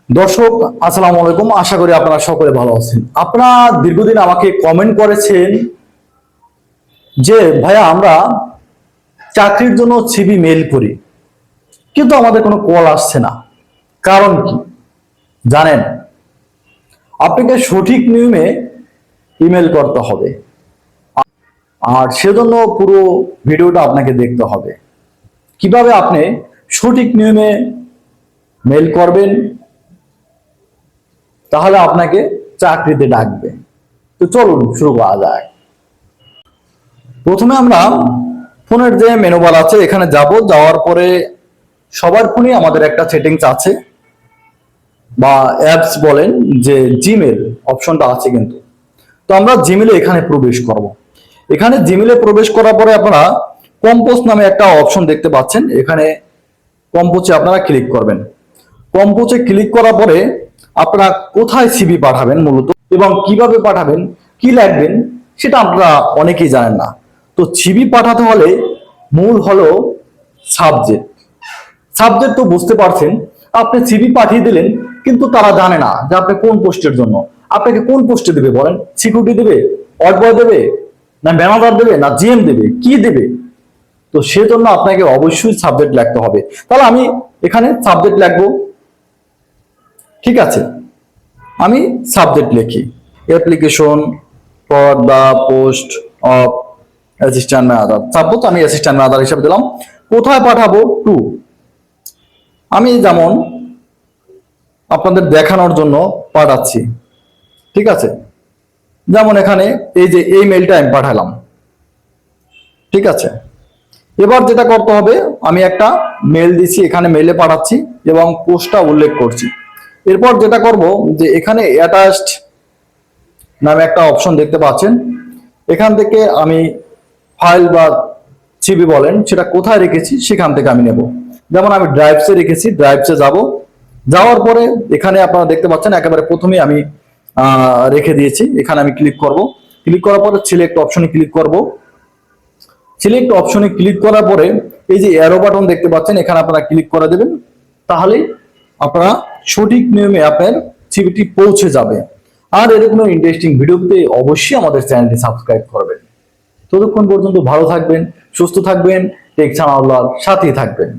দর্শক, আসসালামু আলাইকুম। আশা করি আপনারা সকলে ভালো আছেন। আপনারা দীর্ঘদিন আমাকে কমেন্ট করেছেন যে ভাইয়া আমরা চাকরির জন্য সিভি মেইল করি, কিন্তু আমাদের কোনো কল আসছে না। কারণ কি জানেন? আপনাকে সঠিক নিয়মে ইমেল করতে হবে, আর সেজন্য পুরো ভিডিওটা আপনাকে দেখতে হবে। কিভাবে আপনি সঠিক নিয়মে মেইল করবেন, তাহলে আপনাকে চাকরিতে ডাকবে। তো চলুন শুরু করা যাক। প্রথমে আমরা ফোনের যে মেনু বার আছে এখানে যাব। যাওয়ার পরে সবার ফোনে আমাদের একটা সেটিংস আছে, বা অ্যাপস বলেন, যে জিমেল অপশনটা আছে কিন্তু। তো আমরা জিমেলে এখানে প্রবেশ করব। এখানে জিমেলে প্রবেশ করার পরে আপনারা কম্পোজ নামে একটা অপশন দেখতে পাচ্ছেন। এখানে কম্পোজে আপনারা ক্লিক করবেন। কম্পোজে ক্লিক করার পরে আপনারা কোথায় সিভি পাঠাবেন মূলত এবং কিভাবে পাঠাবেন, কি লাগবেন, সেটা আপনারা অনেকেই জানেন না। তো সিভি পাঠাতে হলে মূল হলো সাবজেক্ট। সাবজেক্ট তো বুঝতে পারছেন, আপনি সিভি পাঠিয়ে দিলেন, কিন্তু তারা জানে না যে আপনি কোন পোস্টের জন্য। আপনাকে কোন পোস্টে দেবে বলেন? সিকিউরিটি দেবে, ওয়ার্ড বয় দেবে, না ম্যানেজার দেবে, না জিএম দেবে, কি দেবে? তো সেজন্য আপনাকে অবশ্যই সাবজেক্ট লিখতে হবে। তাহলে আমি এখানে সাবজেক্ট লিখবো। ঠিক আছে, আমি সাবজেক্ট লিখি application for the post of assistant manager. Suppose আমি অ্যাসিস্ট্যান্ট ম্যানেজার হিসেবে দিলাম। কোথায় পাঠাবো? টু। আমি যেমন আপনাদের দেখানোর জন্য পাঠাচ্ছি, ঠিক আছে? যেমন এখানে এই যে এই মেলটা আমি পাঠালাম, ঠিক আছে? এবার যেটা করতে হবে, আমি একটা মেল দিচ্ছি, এখানে মেলে পাঠাচ্ছি এবং পোস্টটা উল্লেখ করছি। এরপর যেটা করব, যে এখানে অ্যাটাচড নামে একটা অপশন দেখতে পাচ্ছেন। এখান থেকে আমি ফাইল বা সিভি বলেন, সেটা কোথায় রেখেছি সেখান থেকে আমি নেব। যেমন আমি ড্রাইভসে রেখেছি, ড্রাইভসে যাব। যাওয়ার পরে এখানে আপনারা দেখতে পাচ্ছেন একেবারে প্রথমে আমি রেখে দিয়েছি। এখানে আমি ক্লিক করব। ক্লিক করার পরে সিলেক্ট অপশনে ক্লিক করব। সিলেক্ট অপশনে ক্লিক করার পরে এই যে অ্যারো বাটন দেখতে পাচ্ছেন, এখানে আপনারা ক্লিক করে দেবেন। তাহলে আপনারা সঠিক নিয়মে আপনার সিভিটি পৌঁছে যাবে। আর এরকম ইন্টারেস্টিং ভিডিও পেতে অবশ্যই আমাদের চ্যানেলটি সাবস্ক্রাইব করবেন। ততক্ষণ পর্যন্ত ভালো থাকবেন, সুস্থ থাকবেন, টেক চ্যানেলের সাথেই থাকবেন।